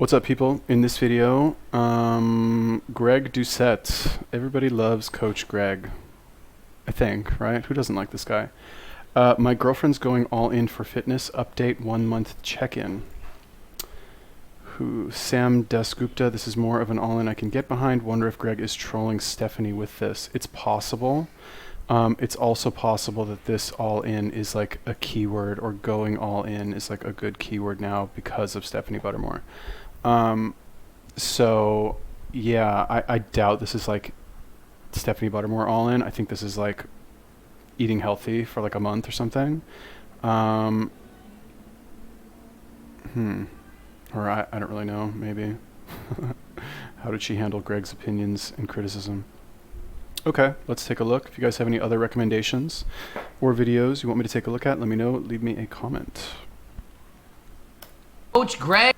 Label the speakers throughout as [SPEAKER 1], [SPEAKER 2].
[SPEAKER 1] What's up, people? In this video, Greg Doucette. Everybody loves Coach Greg, I think, right? Who doesn't like this guy? My girlfriend's going all in for fitness. Update 1 month check-in. Sam Dasgupta. This is more of an all-in I can get behind. Wonder if Greg is trolling Stephanie with this. It's possible. It's also possible that this all-in is like a keyword, or going all in is like a good keyword now because of Stephanie Buttermore. So yeah, I doubt this is like Stephanie Buttermore all in. I think this is like eating healthy for like a month or something. Or I don't really know, maybe. How did she handle Greg's opinions and criticism? Okay, let's take a look. If you guys have any other recommendations or videos you want me to take a look at, let me know. Leave me a comment.
[SPEAKER 2] Coach Greg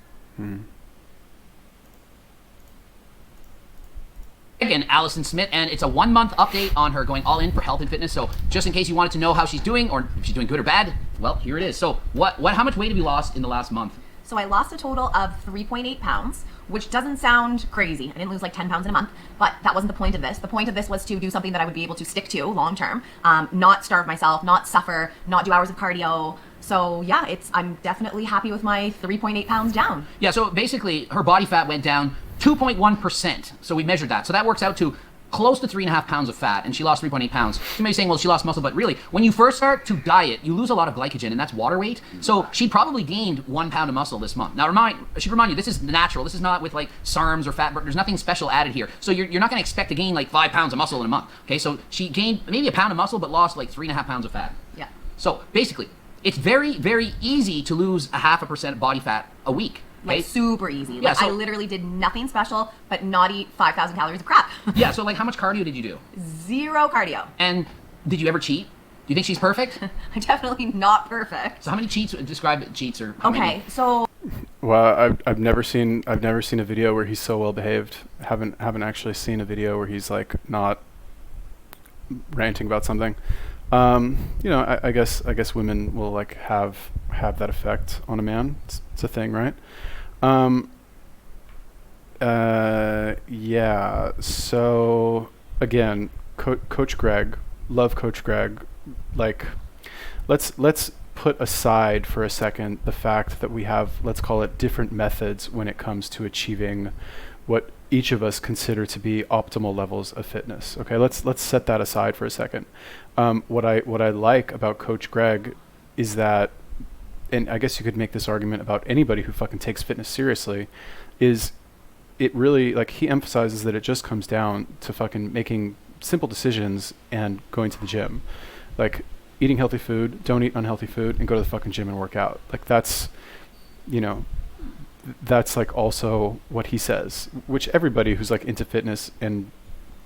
[SPEAKER 2] and Allison Smith, and it's a 1 month update on her going all in for health and fitness. So just in case you wanted to know how she's doing, or if she's doing good or bad, well, here it is. So how much weight have you lost in the last month?
[SPEAKER 3] So I lost a total of 3.8 pounds, which doesn't sound crazy. I didn't lose like 10 pounds in a month, but that wasn't the point of this. The point of this was to do something that I would be able to stick to long term, not starve myself, not suffer, not do hours of cardio. So yeah, I'm definitely happy with my 3.8 pounds down.
[SPEAKER 2] Yeah, so basically her body fat went down 2.1%. So we measured that. So that works out to close to 3.5 pounds of fat, and she lost 3.8 pounds. You may be saying, well, she lost muscle, but really, when you first start to diet, you lose a lot of glycogen, and that's water weight. So she probably gained 1 pound of muscle this month. Now, I should remind you, this is natural. This is not with like SARMs or fat burn. There's nothing special added here. So you're not going to expect to gain like 5 pounds of muscle in a month. Okay, so she gained maybe a pound of muscle, but lost like 3.5 pounds of fat.
[SPEAKER 3] Yeah.
[SPEAKER 2] So basically, it's very, very easy to lose 0.5% body fat a week.
[SPEAKER 3] Like
[SPEAKER 2] Okay?
[SPEAKER 3] super easy.
[SPEAKER 2] Yeah,
[SPEAKER 3] Like I literally did nothing special, but not eat 5,000 calories of crap.
[SPEAKER 2] Yeah, so like how much cardio did you do?
[SPEAKER 3] Zero cardio.
[SPEAKER 2] And did you ever cheat? Do you think she's perfect?
[SPEAKER 3] I'm definitely not perfect.
[SPEAKER 2] So how many cheats? Describe cheats, or how
[SPEAKER 3] Okay,
[SPEAKER 2] many?
[SPEAKER 3] so
[SPEAKER 1] Well, I've never seen a video where he's so well behaved. Haven't actually seen a video where he's like not ranting about something. You know, I guess women will like have that effect on a man. It's a thing, right? Yeah. So again, Coach Greg, love Coach Greg. Like, let's put aside for a second the fact that we have, let's call it, different methods when it comes to achieving what each of us consider to be optimal levels of fitness. Okay, let's set that aside for a second. What I like about Coach Greg is that, and I guess you could make this argument about anybody who fucking takes fitness seriously, is it really, like, he emphasizes that it just comes down to fucking making simple decisions and going to the gym. Like, eating healthy food, don't eat unhealthy food, and go to the fucking gym and work out. Like, that's, you know, that's like also what he says, which everybody who's like into fitness and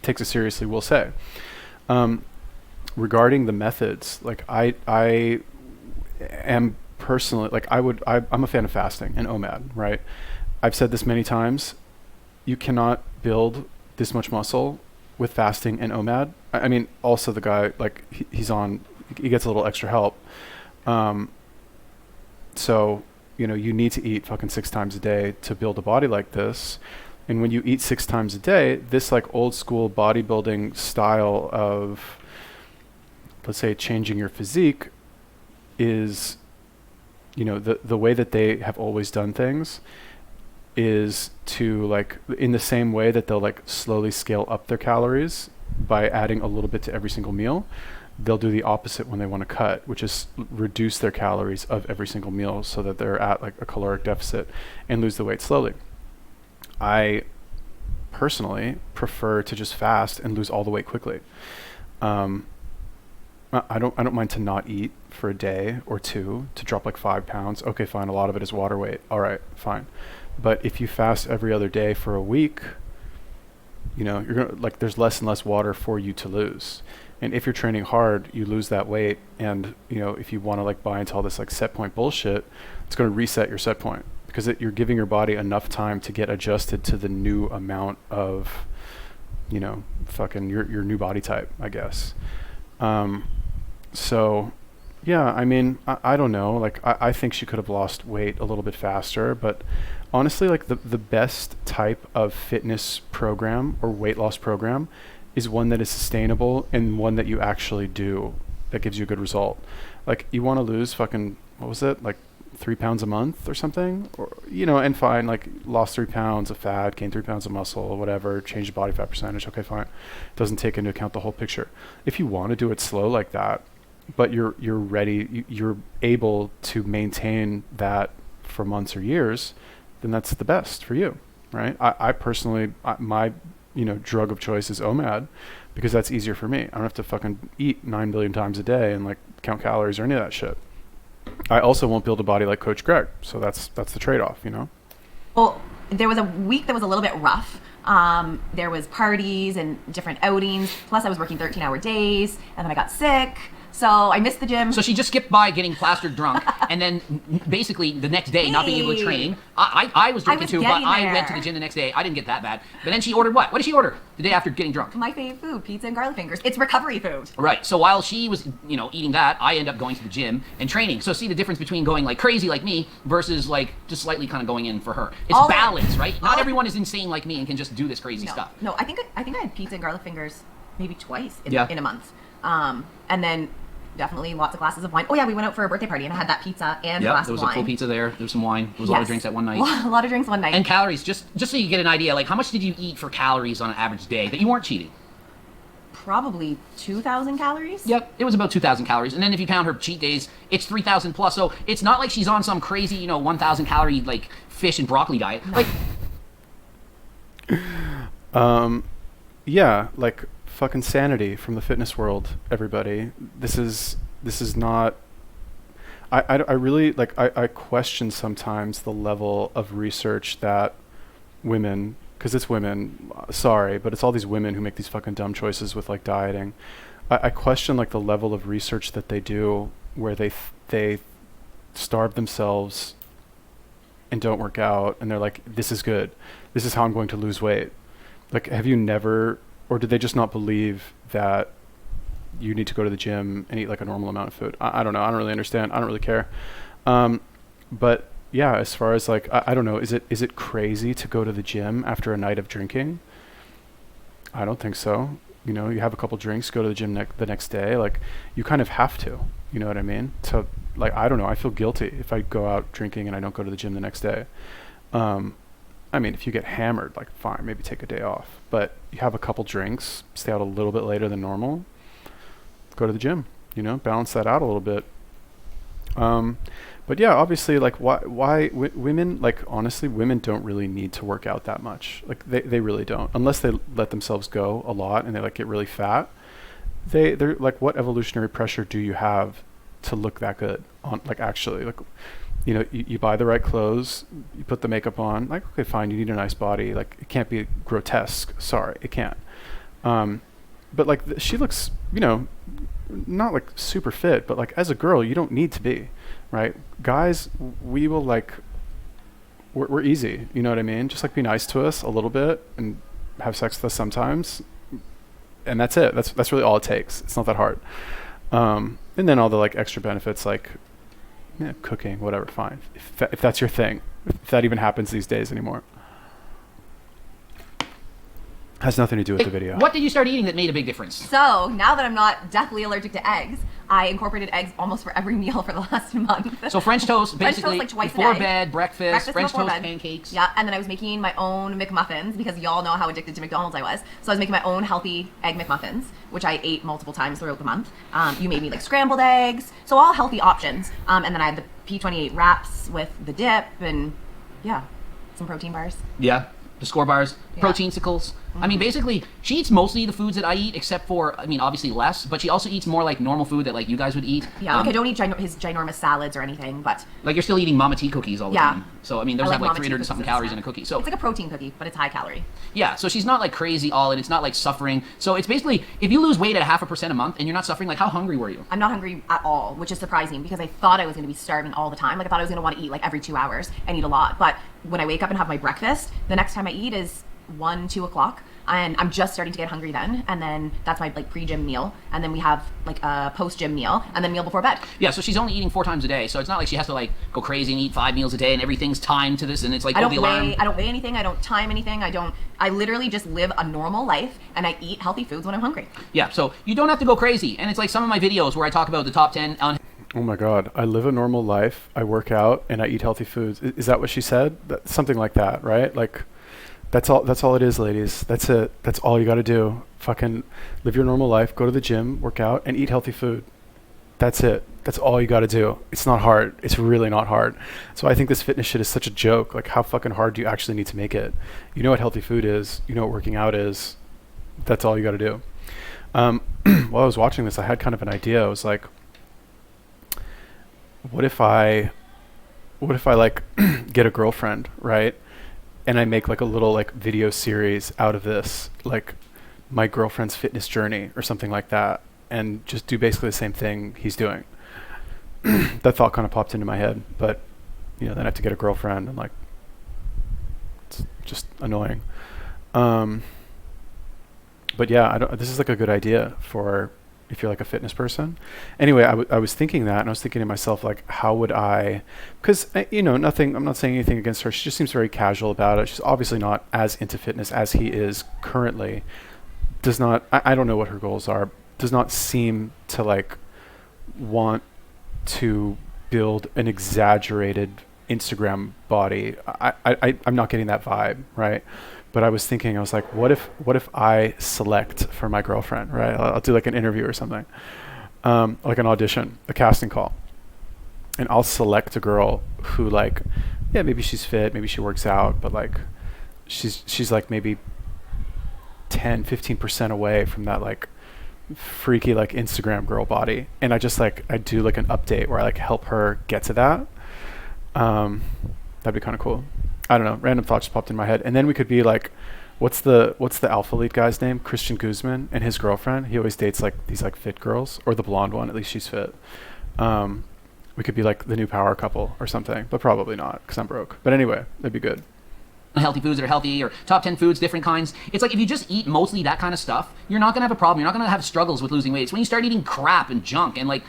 [SPEAKER 1] takes it seriously will say. Regarding the methods, like I am personally, like I'm a fan of fasting and OMAD, right? I've said this many times. You cannot build this much muscle with fasting and OMAD. I mean, also the guy, like he gets a little extra help. So, you know, you need to eat fucking 6 times a day to build a body like this. And when you eat 6 times a day, this like old school bodybuilding style of, let's say, changing your physique is, you know, the way that they have always done things is to, like, in the same way that they'll like slowly scale up their calories by adding a little bit to every single meal. They'll do the opposite when they want to cut, which is reduce their calories of every single meal so that they're at like a caloric deficit and lose the weight slowly. I personally prefer to just fast and lose all the weight quickly. I don't mind to not eat for a day or two to drop like 5 pounds. Okay, fine. A lot of it is water weight. All right, fine. But if you fast every other day for a week, you know, you're gonna, like, there's less and less water for you to lose. And if you're training hard, you lose that weight. And, you know, if you want to like buy into all this like set point bullshit, it's going to reset your set point because you're giving your body enough time to get adjusted to the new amount of, you know, fucking your new body type, I guess. So yeah, I mean, I don't know. Like, I think she could have lost weight a little bit faster, but honestly, like the best type of fitness program or weight loss program is one that is sustainable and one that you actually do that gives you a good result. Like you want to lose fucking, what was it? Like 3 pounds a month or something, or, you know, and fine, like lost 3 pounds of fat, gained 3 pounds of muscle or whatever, change the body fat percentage. Okay, fine. Doesn't take into account the whole picture. If you want to do it slow like that, but you're ready, you're able to maintain that for months or years, then that's the best for you, right? I personally, my, you know, drug of choice is OMAD because that's easier for me. I don't have to fucking eat 9 billion times a day and like count calories or any of that shit. I also won't build a body like Coach Greg, so that's the trade-off, you know?
[SPEAKER 3] Well, there was a week that was a little bit rough. There was parties and different outings. Plus, I was working 13-hour days, and then I got sick. So I missed the gym.
[SPEAKER 2] So she just skipped by getting plastered drunk, and then basically the next day not being able to train. I was drinking too, but I went to the gym the next day. I didn't get that bad. But then she ordered what? What did she order the day after getting drunk?
[SPEAKER 3] My favorite food, pizza and garlic fingers. It's recovery food.
[SPEAKER 2] Right. So while she was, you know, eating that, I end up going to the gym and training. So see the difference between going like crazy like me versus like just slightly kind of going in for her. It's balance, right? Not everyone is insane like me and can just do this crazy stuff.
[SPEAKER 3] No, I think I had pizza and garlic fingers maybe twice in a month. And then definitely lots of glasses of wine. Oh yeah, we went out for a birthday party and I had that pizza and a glass of wine.
[SPEAKER 2] There was a full pizza there. There was some wine. There was a lot of drinks at one night.
[SPEAKER 3] A lot of drinks one night.
[SPEAKER 2] And calories, just so you get an idea, like how much did you eat for calories on an average day that you weren't cheating?
[SPEAKER 3] Probably 2,000 calories.
[SPEAKER 2] Yep, it was about 2,000 calories. And then if you count her cheat days, it's 3,000 plus. So it's not like she's on some crazy, you know, 1,000 calorie like fish and broccoli diet.
[SPEAKER 3] No.
[SPEAKER 2] Like,
[SPEAKER 1] yeah, like fucking sanity from the fitness world, everybody. This is not, I really, like, I question sometimes the level of research that women, because it's women, sorry, but it's all these women who make these fucking dumb choices with like dieting. I question like the level of research that they do where they starve themselves and don't work out and they're like, this is good. This is how I'm going to lose weight. Like, have you never, or did they just not believe that you need to go to the gym and eat like a normal amount of food? I don't know. I don't really understand. I don't really care. But yeah, as far as like, I don't know, is it crazy to go to the gym after a night of drinking? I don't think so. You know, you have a couple drinks, go to the gym the next day. Like, you kind of have to, you know what I mean? So like, I don't know. I feel guilty if I go out drinking and I don't go to the gym the next day. I mean, if you get hammered, like fine, maybe take a day off, but you have a couple drinks, stay out a little bit later than normal, go to the gym, you know, balance that out a little bit. But yeah, obviously, like why women, like honestly, women don't really need to work out that much. Like they really don't, unless they let themselves go a lot and they like get really fat. They're like, what evolutionary pressure do you have to look that good on, like actually, like, you know, you buy the right clothes, you put the makeup on, like, okay, fine, you need a nice body. Like, it can't be grotesque. Sorry, it can't. But like, she looks, you know, not like super fit, but like as a girl, you don't need to be, right? Guys, we will like, we're easy. You know what I mean? Just like be nice to us a little bit and have sex with us sometimes. And that's it. That's really all it takes. It's not that hard. And then all the like extra benefits, like, yeah, cooking, whatever, fine. If that's your thing, if that even happens these days anymore. Has nothing to do with the video.
[SPEAKER 2] What did you start eating that made a big difference?
[SPEAKER 3] So now that I'm not deathly allergic to eggs, I incorporated eggs almost for every meal for the last month.
[SPEAKER 2] So French toast,
[SPEAKER 3] French
[SPEAKER 2] basically,
[SPEAKER 3] toast, like, twice
[SPEAKER 2] before
[SPEAKER 3] a day.
[SPEAKER 2] bed, breakfast French toast,
[SPEAKER 3] bed.
[SPEAKER 2] pancakes.
[SPEAKER 3] Yeah, and then I was making my own McMuffins because y'all know how addicted to McDonald's I was. So I was making my own healthy egg McMuffins, which I ate multiple times throughout the month. You made me like scrambled eggs, so all healthy options. And then I had the P28 wraps with the dip and yeah, some protein bars.
[SPEAKER 2] Yeah, the score bars,
[SPEAKER 3] Yeah.
[SPEAKER 2] protein-sicles. I mean, basically, she eats mostly the foods that I eat, except for, I mean, obviously less, but she also eats more like normal food that like you guys would eat.
[SPEAKER 3] Yeah, like I don't eat his ginormous salads or anything, but
[SPEAKER 2] like you're still eating Mama Tea cookies all the time. So I mean, there's
[SPEAKER 3] I like
[SPEAKER 2] like
[SPEAKER 3] Mama
[SPEAKER 2] 300
[SPEAKER 3] Tea
[SPEAKER 2] and something
[SPEAKER 3] cookies as a
[SPEAKER 2] calories in a
[SPEAKER 3] snack.
[SPEAKER 2] cookie. So
[SPEAKER 3] it's like a protein cookie, but it's high calorie.
[SPEAKER 2] yeah, so she's not like crazy all in. It's not like suffering. So it's basically, if you lose weight at 0.5% a month and you're not suffering, like how hungry were you?
[SPEAKER 3] I'm not hungry at all, which is surprising because I thought I was going to be starving all the time. Like I thought I was going to want to eat like every 2 hours and eat a lot. But when I wake up and have my breakfast, the next time I eat is 1, 2 o'clock, and I'm just starting to get hungry then. And then that's my like pre-gym meal, and then we have like a post-gym meal, and then meal before bed.
[SPEAKER 2] Yeah, so she's only eating 4 times a day, so it's not like she has to like go crazy and eat 5 meals a day, and everything's timed to this, and it's like
[SPEAKER 3] I don't
[SPEAKER 2] the alarm.
[SPEAKER 3] weigh anything. I don't time anything. I literally just live a normal life, and I eat healthy foods when I'm hungry.
[SPEAKER 2] Yeah, so you don't have to go crazy, and it's like some of my videos where I talk about the top 10 on.
[SPEAKER 1] Oh my God. I live a normal life. I work out and I eat healthy foods. Is that what she said? Something like that, right? Like, that's all it is, ladies. That's it. That's all you got to do. Fucking live your normal life, go to the gym, work out, and eat healthy food. That's it. That's all you got to do. It's not hard. It's really not hard. So I think this fitness shit is such a joke. Like, how fucking hard do you actually need to make it? You know what healthy food is. You know what working out is. That's all you got to do. While I was watching this, I had kind of an idea. I was like, what if I like get a girlfriend, right? And I make like a little like video series out of this, like my girlfriend's fitness journey or something like that, and just do basically the same thing he's doing. That thought kind of popped into my head, but then I have to get a girlfriend, and like it's just annoying. But yeah, this is like a good idea for if you're like a fitness person. Anyway, I was thinking that, and I was thinking to myself, like, how would I, because, nothing, I'm not saying anything against her. She just seems very casual about it. She's obviously not as into fitness as he is currently. Does not, I don't know what her goals are, does not seem to like want to build an exaggerated Instagram body. I'm not getting that vibe, right? But I was thinking, I was like, what if I select for my girlfriend, right? I'll do like an interview or something, like an audition, a casting call. And I'll select a girl who like, yeah, maybe she's fit, maybe she works out, but like she's like maybe 10-15% away from that like freaky like Instagram girl body. And I just like, I do like an update where I like help her get to that. That'd be kind of cool. I don't know. Random thoughts just popped in my head. And then we could be like, what's the alpha lead guy's name? Christian Guzman and his girlfriend. He always dates like these like fit girls, or the blonde one. At least she's fit. We could be like the new power couple or something, but probably not because I'm broke. But anyway, that'd be good.
[SPEAKER 2] Healthy foods that are healthy, or top 10 foods, different kinds. It's like if you just eat mostly that kind of stuff, you're not gonna have a problem. You're not gonna have struggles with losing weight. It's when you start eating crap and junk and like,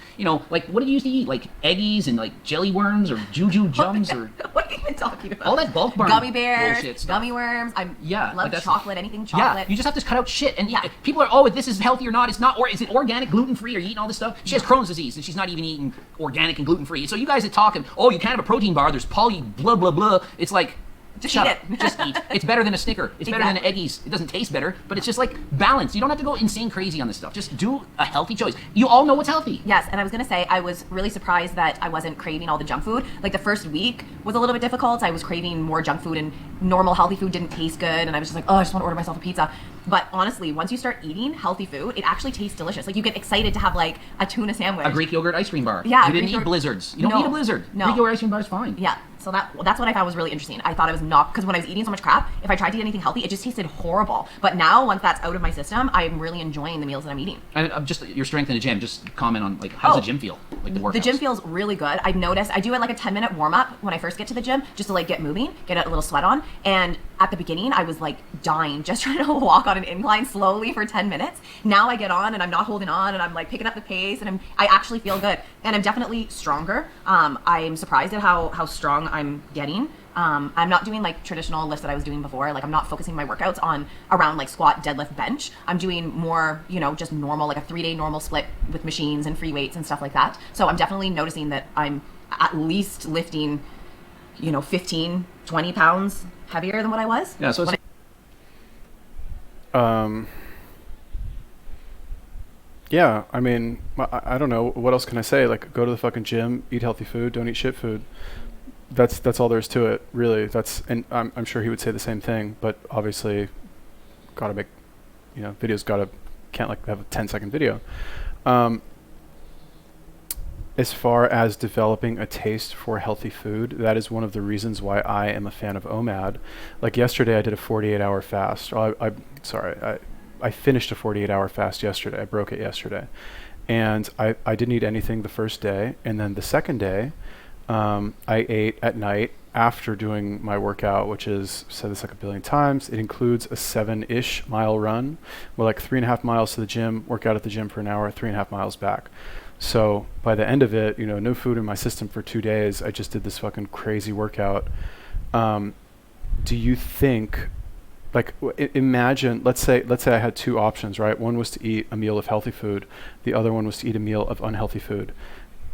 [SPEAKER 2] like what did you used to eat? Like eggies and like jelly worms or juju jums or
[SPEAKER 3] What are you even talking about?
[SPEAKER 2] all that bulk burn
[SPEAKER 3] Gummy bears,
[SPEAKER 2] bullshit stuff.
[SPEAKER 3] gummy worms.
[SPEAKER 2] Yeah,
[SPEAKER 3] love
[SPEAKER 2] like
[SPEAKER 3] chocolate, anything chocolate.
[SPEAKER 2] Yeah, you just have to cut out shit. And
[SPEAKER 3] Yeah.
[SPEAKER 2] people are, oh, this is healthy or not. It's not, or is it organic, gluten-free? Are you eating all this stuff? She has Crohn's disease and she's not even eating organic and gluten-free. So you guys are talking, oh, you can't have a protein bar. There's poly blah, blah, blah. It's like,
[SPEAKER 3] Just
[SPEAKER 2] shut
[SPEAKER 3] eat
[SPEAKER 2] up.
[SPEAKER 3] it.
[SPEAKER 2] Just eat. It's better than a Snicker. It's better than an Eggies. It doesn't taste better, but it's just like balance. You don't have to go insane crazy on this stuff. Just do a healthy choice. You all know what's healthy.
[SPEAKER 3] Yes, and I was gonna say I was really surprised that I wasn't craving all the junk food. Like the first week was a little bit difficult. I was craving more junk food, and normal healthy food didn't taste good, and I was just like, oh, I just want to order myself a pizza. But honestly, once you start eating healthy food, it actually tastes delicious. Like you get excited to have like a tuna sandwich.
[SPEAKER 2] A Greek yogurt ice cream bar.
[SPEAKER 3] Yeah,
[SPEAKER 2] You didn't
[SPEAKER 3] Greek
[SPEAKER 2] eat
[SPEAKER 3] yogurt-
[SPEAKER 2] blizzards. You don't
[SPEAKER 3] No.
[SPEAKER 2] need a blizzard.
[SPEAKER 3] No.
[SPEAKER 2] Greek yogurt ice cream bar is fine.
[SPEAKER 3] Yeah, so that's what I found was really interesting. I thought it was not, because when I was eating so much crap, if I tried to eat anything healthy, it just tasted horrible. But now, once that's out of my system, I'm really enjoying the meals that I'm eating.
[SPEAKER 2] And I'm just your strength in the gym. Just comment on like how's the gym feel? Like the workouts.
[SPEAKER 3] The gym feels really good. I've noticed I do it like a 10-minute warm up when I first get to the gym, just to like get moving, get a little sweat on. And at the beginning, I was like dying, just trying to walk on an incline slowly for 10 minutes. Now I get on and I'm not holding on, and I'm like picking up the pace, and I actually feel good, and I'm definitely stronger. I'm surprised at how strong I'm getting. I'm not doing like traditional lifts that I was doing before. Like I'm not focusing my workouts on around like squat, deadlift, bench. I'm doing more, just normal, like a 3-day normal split with machines and free weights and stuff like that. So I'm definitely noticing that I'm at least lifting, 15, 20 pounds heavier than what I was.
[SPEAKER 2] Yeah, so it's
[SPEAKER 1] Yeah, I mean, I don't know. What else can I say? Like, go to the fucking gym, eat healthy food, don't eat shit food. That's all there is to it, really. And I'm sure he would say the same thing, but obviously, gotta make, videos can't like have a 10-second video. As far as developing a taste for healthy food, that is one of the reasons why I am a fan of OMAD. Like yesterday, I did a 48-hour fast. I finished a 48-hour fast yesterday. I broke it yesterday. And I didn't eat anything the first day. And then the second day, I ate at night after doing my workout, which is, I've said this like a billion times, it includes a 7-ish mile run, with like 3.5 miles to the gym, work out at the gym for an hour, 3.5 miles back. So by the end of it, no food in my system for 2 days. I just did this fucking crazy workout. Do you think, like, imagine, let's say I had two options, right? One was to eat a meal of healthy food. The other one was to eat a meal of unhealthy food.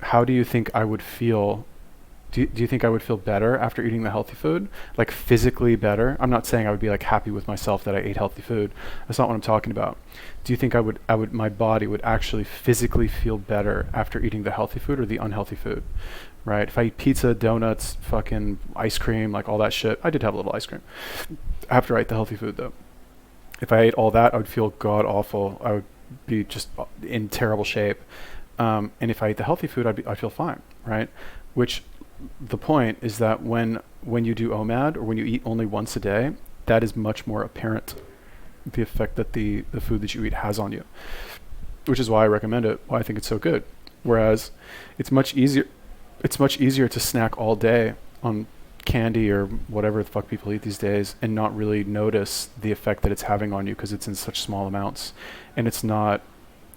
[SPEAKER 1] How do you think I would feel? Do you think I would feel better after eating the healthy food? Like physically better? I'm not saying I would be like happy with myself that I ate healthy food. That's not what I'm talking about. Do you think my body would actually physically feel better after eating the healthy food or the unhealthy food? Right? If I eat pizza, donuts, fucking ice cream, like all that shit. I did have a little ice cream after I ate the healthy food though. If I ate all that, I would feel god awful. I would be just in terrible shape. And if I ate the healthy food, I'd feel fine, right? Which the point is that when you do OMAD or when you eat only once a day, that is much more apparent, the effect that the food that you eat has on you, which is why I recommend it, why I think it's so good. Whereas it's much easier to snack all day on candy or whatever the fuck people eat these days and not really notice the effect that it's having on you because it's in such small amounts, and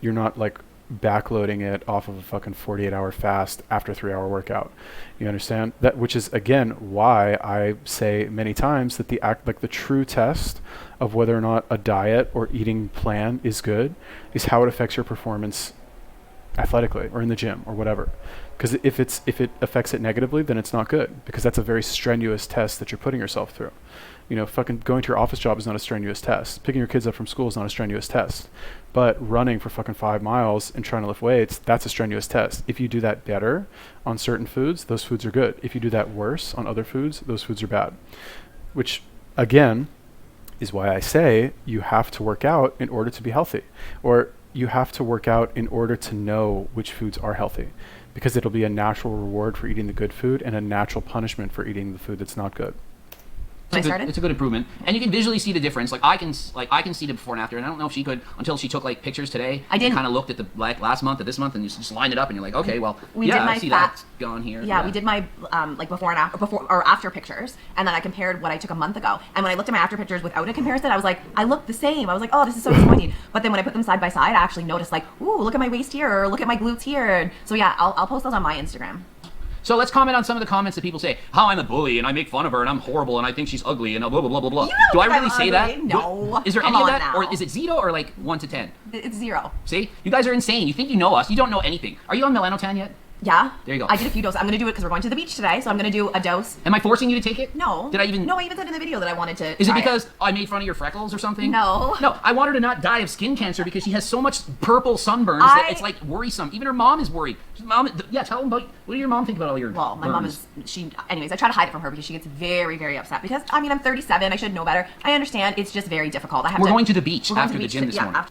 [SPEAKER 1] you're not like backloading it off of a fucking 48-hour fast after a 3-hour workout. You understand that? Which is again why I say many times that the true test of whether or not a diet or eating plan is good is how it affects your performance athletically or in the gym or whatever. Because if it affects it negatively, then it's not good, because that's a very strenuous test that you're putting yourself through. Fucking going to your office job is not a strenuous test. Picking your kids up from school is not a strenuous test. But running for fucking 5 miles and trying to lift weights, that's a strenuous test. If you do that better on certain foods, those foods are good. If you do that worse on other foods, those foods are bad. Which, again, is why I say you have to work out in order to be healthy. Or you have to work out in order to know which foods are healthy. Because it'll be a natural reward for eating the good food and a natural punishment for eating the food that's not good.
[SPEAKER 2] It's a good improvement, and you can visually see the difference. Like I can see the before and after, and I don't know if she could until she took like pictures today.
[SPEAKER 3] I did.
[SPEAKER 2] Kind of looked at the last month, at this month, and you just line it up, and you're like, okay, well, I see
[SPEAKER 3] fat,
[SPEAKER 2] that's gone here.
[SPEAKER 3] Yeah, we did my like before or after pictures, and then I compared what I took a month ago. And when I looked at my after pictures without a comparison, I was like, I look the same. I was like, oh, this is so disappointing. But then when I put them side by side, I actually noticed like, ooh, look at my waist here, or look at my glutes here. And so yeah, I'll post those on my Instagram.
[SPEAKER 2] So let's comment on some of the comments that people say. How I'm a bully and I make fun of her and I'm horrible and I think she's ugly and blah blah blah blah blah.
[SPEAKER 3] You
[SPEAKER 2] Do I really
[SPEAKER 3] I'm
[SPEAKER 2] say
[SPEAKER 3] ugly.
[SPEAKER 2] that?
[SPEAKER 3] No.
[SPEAKER 2] Is there
[SPEAKER 3] Come
[SPEAKER 2] any of
[SPEAKER 3] on
[SPEAKER 2] that,
[SPEAKER 3] now.
[SPEAKER 2] or is it 0 or like 1 to 10?
[SPEAKER 3] It's 0.
[SPEAKER 2] See, you guys are insane. You think you know us? You don't know anything. Are you on Melanotan yet?
[SPEAKER 3] Yeah.
[SPEAKER 2] There you go.
[SPEAKER 3] I did a few doses. I'm gonna do it because we're going to the beach today, so I'm gonna do a dose.
[SPEAKER 2] Am I forcing you to take it?
[SPEAKER 3] No.
[SPEAKER 2] Did I even?
[SPEAKER 3] No, I even said in the video that I wanted to.
[SPEAKER 2] Is it
[SPEAKER 3] try
[SPEAKER 2] because I made fun of your freckles or something?
[SPEAKER 3] No.
[SPEAKER 2] No, I want her to not die of skin cancer because she has so much purple sunburns that it's like worrisome. Even her mom is worried. Tell them about, what do your mom think about all your
[SPEAKER 3] Well, my
[SPEAKER 2] burns?
[SPEAKER 3] mom is, anyways, I try to hide it from her because she gets very, very upset because, I'm 37, I should know better. I understand, it's just very difficult.
[SPEAKER 2] We're going to the beach
[SPEAKER 3] we're going
[SPEAKER 2] after
[SPEAKER 3] to
[SPEAKER 2] the gym this morning.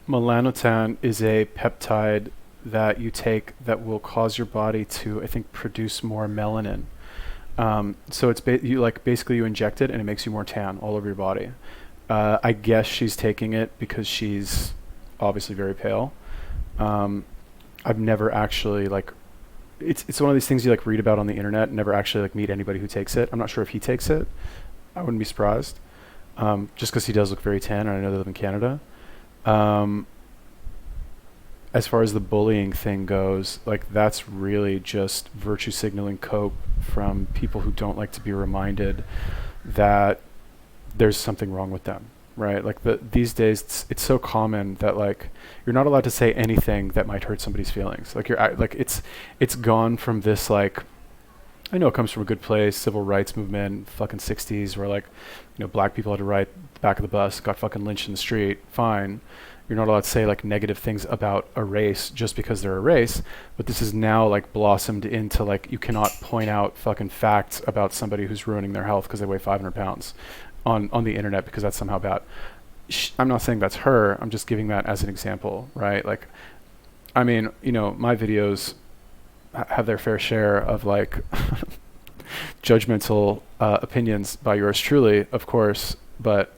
[SPEAKER 1] Melanotan is a peptide that you take that will cause your body to, I think, produce more melanin. So it's basically you inject it and it makes you more tan all over your body. I guess she's taking it because she's obviously very pale. I've never actually it's one of these things you read about on the internet, never actually meet anybody who takes it. I'm not sure if he takes it. I wouldn't be surprised. Just because he does look very tan, and I know they live in Canada. As far as the bullying thing goes, that's really just virtue signaling cope from people who don't like to be reminded that there's something wrong with them, right? These days, it's so common that you're not allowed to say anything that might hurt somebody's feelings. It's gone from this I know it comes from a good place, civil rights movement, fucking 60s, where black people had to ride the back of the bus, got fucking lynched in the street. Fine. You're not allowed to say negative things about a race just because they're a race, but this is now blossomed into you cannot point out fucking facts about somebody who's ruining their health because they weigh 500 pounds on the internet because that's somehow bad. I'm not saying that's her. I'm just giving that as an example, right? My videos have their fair share of judgmental opinions by yours truly, of course, but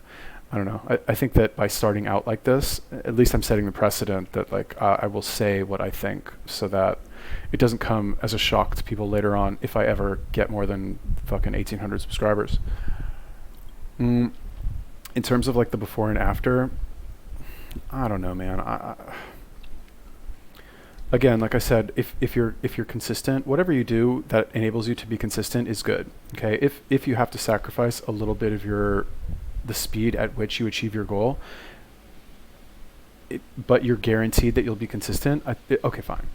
[SPEAKER 1] I don't know. I think that by starting out like this, at least I'm setting the precedent that I will say what I think so that it doesn't come as a shock to people later on if I ever get more than fucking 1,800 subscribers. In terms of like the before and after, I don't know, man. Again, like I said, if you're consistent, whatever you do that enables you to be consistent is good. Okay, if you have to sacrifice a little bit of the speed at which you achieve your goal, but you're guaranteed that you'll be consistent, okay, fine.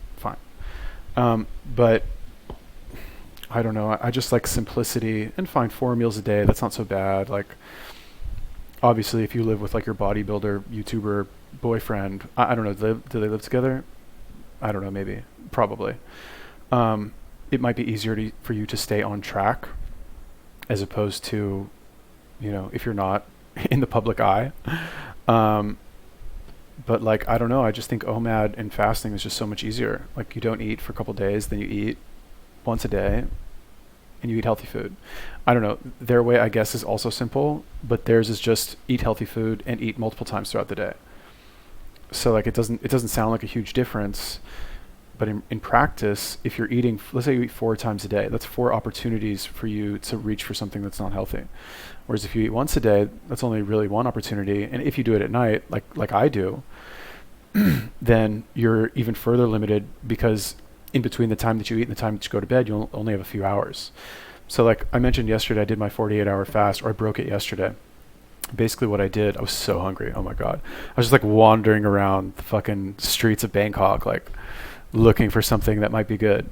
[SPEAKER 1] But I don't know. I just like simplicity, and fine, 4 meals a day. That's not so bad. Like, obviously, if you live with like your bodybuilder, YouTuber boyfriend, I don't know. Do they live together? I don't know. Maybe, probably. It might be easier for you to stay on track, as opposed to, if you're not in the public eye. But like, I don't know. I just think OMAD and fasting is just so much easier. Like, you don't eat for a couple days, then you eat once a day, and you eat healthy food. I don't know. Their way, I guess, is also simple, but theirs is just eat healthy food and eat multiple times throughout the day. So like, it doesn't sound like a huge difference, but in practice, if you're eating, let's say you eat 4 times a day, that's 4 opportunities for you to reach for something that's not healthy. Whereas if you eat once a day, that's only really 1 opportunity. And if you do it at night, like I do, then you're even further limited, because in between the time that you eat and the time that you go to bed, you'll only have a few hours. So like I mentioned yesterday, I did my 48-hour fast, or I broke it yesterday. Basically what I did, I was so hungry. Oh my God. I was just like wandering around the fucking streets of Bangkok, like looking for something that might be good.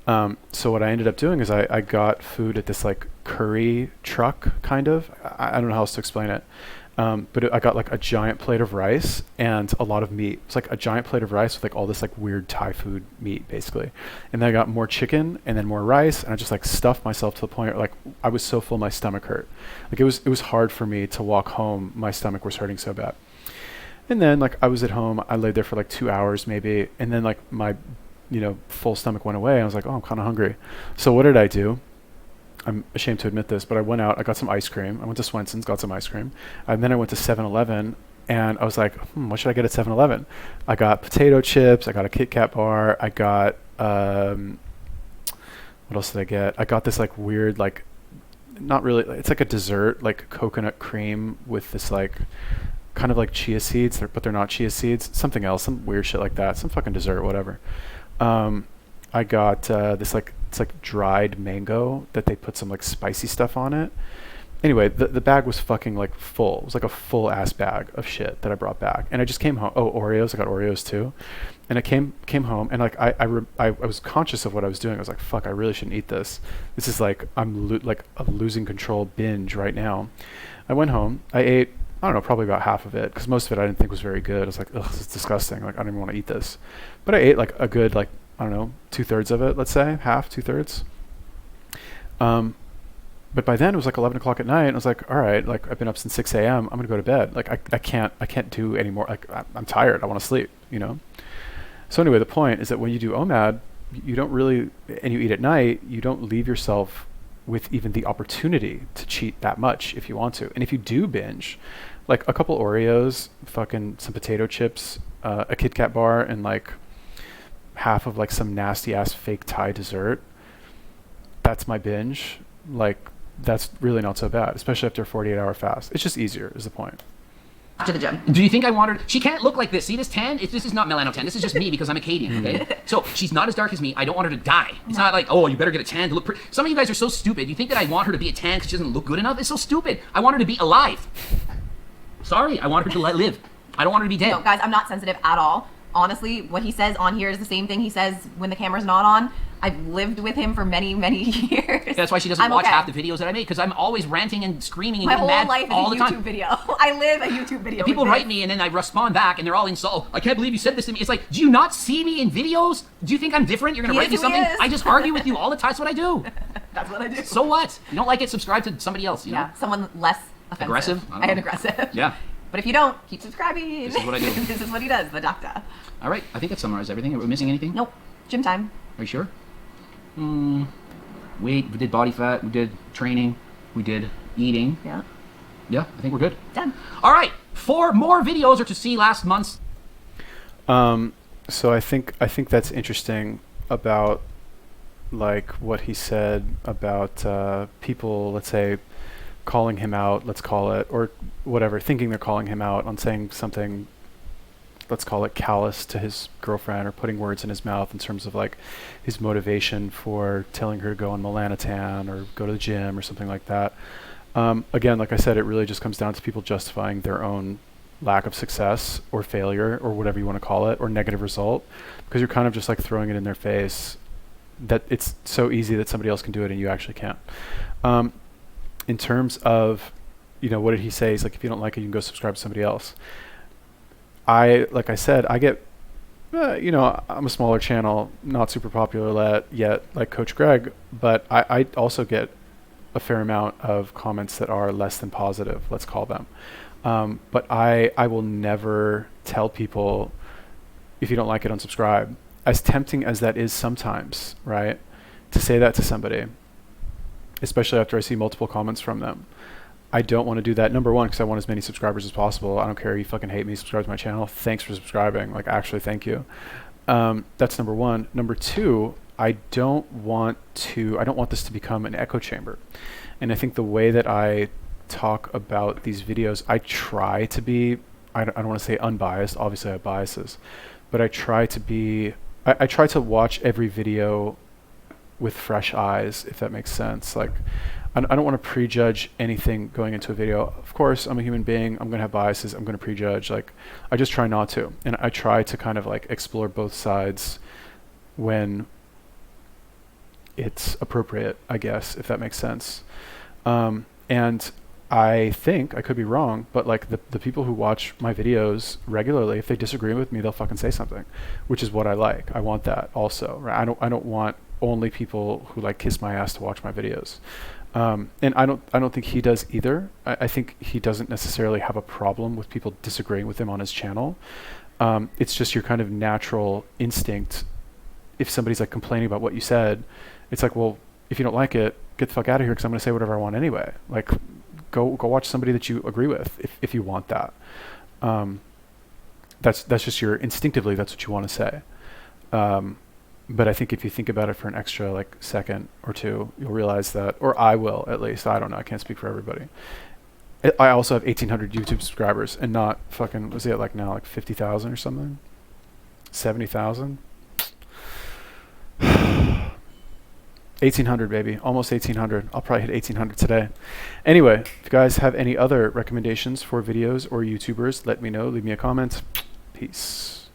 [SPEAKER 1] So what I ended up doing is I got food at this like curry truck, kind of. I don't know how else to explain it. But I got like a giant plate of rice and a lot of meat. It's like a giant plate of rice with like all this like weird Thai food meat, basically. And then I got more chicken and then more rice, and I just like stuffed myself to the point where like I was so full my stomach hurt. Like it was hard for me to walk home. My stomach was hurting so bad. And then like I was at home, I laid there for like 2 hours maybe, and then like my full stomach went away. I was like, oh, I'm kind of hungry. So what did I do? I'm ashamed to admit this, but I went out, I got some ice cream. I went to Swenson's, got some ice cream. And then I went to 7-Eleven, and I was like, what should I get at 7-Eleven? I got potato chips, I got a Kit Kat bar, I got, what else did I get? I got this like weird, like, not really, it's like a dessert, like coconut cream with this like, kind of like chia seeds, but they're not chia seeds. Something else, some weird shit like that, some fucking dessert, whatever. I got this like, it's like dried mango that they put some like spicy stuff on it. Anyway, the bag was fucking like full. It was like a full ass bag of shit that I brought back. And I just came home. Oh, Oreos. I got Oreos too. And I came home, and like I was conscious of what I was doing. I was like, fuck, I really shouldn't eat this. This is like, I'm like a losing control binge right now. I went home. I ate, I don't know, probably about half of it, because most of it I didn't think was very good. I was like, ugh, this is disgusting. Like, I don't even want to eat this. But I ate like a good, like, I don't know, 2/3 of it, let's say, half, 2/3. But by then it was like 11 o'clock at night, and I was like, all right, like I've been up since 6 a.m. I'm gonna go to bed. Like I can't do anymore. Like I'm tired. I want to sleep. So anyway, the point is that when you do OMAD, you don't really, and you eat at night, you don't leave yourself with even the opportunity to cheat that much if you want to. And if you do binge, like a couple Oreos, fucking some potato chips, a Kit Kat bar, and like half of like some nasty ass fake Thai dessert, that's my binge. Like that's really not so bad, especially after a 48-hour fast. It's just easier is the point.
[SPEAKER 3] To the gym.
[SPEAKER 2] Do you think I want her? She can't look like this. See this tan? This is not melano tan. This is just me because I'm Acadian, okay? So she's not as dark as me. I don't want her to die. It's not like, oh, you better get a tan to look pretty. Some of you guys are so stupid. You think that I want her to be a tan because she doesn't look good enough? It's so stupid. I want her to be alive. Sorry, I want her to live. I don't want her to be dead.
[SPEAKER 3] No, guys, I'm not sensitive at all. Honestly, what he says on here is the same thing he says when the camera's not on. I've lived with him for many, many years.
[SPEAKER 2] That's why she doesn't watch half the videos that I make, because I'm always ranting and screaming and
[SPEAKER 3] my
[SPEAKER 2] getting
[SPEAKER 3] whole
[SPEAKER 2] mad
[SPEAKER 3] life
[SPEAKER 2] all
[SPEAKER 3] is
[SPEAKER 2] the
[SPEAKER 3] a YouTube
[SPEAKER 2] time.
[SPEAKER 3] video. I live a YouTube video.
[SPEAKER 2] And people write me and then I respond back and they're all insulted. I can't believe you said this to me. It's like, do you not see me in videos? Do you think I'm different? You're gonna write me something? I just argue with you all the time. That's what I do.
[SPEAKER 3] That's what I do.
[SPEAKER 2] So what? You don't like it? Subscribe to somebody else. You know?
[SPEAKER 3] Yeah, someone less offensive.
[SPEAKER 2] Aggressive?
[SPEAKER 3] And aggressive.
[SPEAKER 2] Yeah.
[SPEAKER 3] But if you don't, keep subscriing.
[SPEAKER 2] This is what I do.
[SPEAKER 3] This is what he does, the doctor.
[SPEAKER 2] All right. I think that summarized everything. Are we missing anything?
[SPEAKER 3] Nope. Gym time.
[SPEAKER 2] Are you sure? Weight, we did body fat, we did training, we did eating.
[SPEAKER 3] Yeah.
[SPEAKER 2] Yeah, I think we're good.
[SPEAKER 3] Done.
[SPEAKER 2] All right. 4 more videos are to see last month's.
[SPEAKER 1] So I think that's interesting. about like what he said about people, let's say, calling him out, let's call it, or whatever, thinking they're calling him out on saying something, let's call it callous to his girlfriend, or putting words in his mouth in terms of like his motivation for telling her to go on Melanotan or go to the gym or something like that. Again, like I said, it really just comes down to people justifying their own lack of success or failure or whatever you want to call it, or negative result, because you're kind of just like throwing it in their face that it's so easy that somebody else can do it and you actually can't. In terms of, what did he say? He's like, if you don't like it, you can go subscribe to somebody else. Like I said, I get, I'm a smaller channel, not super popular yet, like Coach Greg, but I also get a fair amount of comments that are less than positive, let's call them. But I will never tell people, if you don't like it, unsubscribe. As tempting as that is sometimes, right? To say that to somebody, especially after I see multiple comments from them. I don't want to do that. Number one, because I want as many subscribers as possible. I don't care if you fucking hate me, subscribe to my channel. Thanks for subscribing. Like, actually, thank you. That's number one. Number two, I don't want this to become an echo chamber. And I think the way that I talk about these videos, I try to be, I don't want to say unbiased. Obviously I have biases, but I try to be, I try to watch every video with fresh eyes, if that makes sense. Like, I don't want to prejudge anything going into a video. Of course, I'm a human being. I'm going to have biases. I'm going to prejudge. Like, I just try not to. And I try to kind of like explore both sides when it's appropriate, I guess, if that makes sense. And I think, I could be wrong, but like the people who watch my videos regularly, if they disagree with me, they'll fucking say something, which is what I like. I want that also, right? I don't want only people who like kiss my ass to watch my videos. And I don't think he does either. I think he doesn't necessarily have a problem with people disagreeing with him on his channel. It's just your kind of natural instinct. If somebody's like complaining about what you said, it's like, well, if you don't like it, get the fuck out of here, because I'm going to say whatever I want anyway. Like, go watch somebody that you agree with if you want that. That's just instinctively, that's what you want to say. But I think if you think about it for an extra like second or two, you'll realize that, or I will at least, I don't know, I can't speak for everybody. I also have 1,800 YouTube subscribers and not fucking, was it like now like 50,000 or something? 70,000? 1,800, baby. Almost 1,800. I'll probably hit 1,800 today. Anyway, if you guys have any other recommendations for videos or YouTubers, let me know. Leave me a comment. Peace.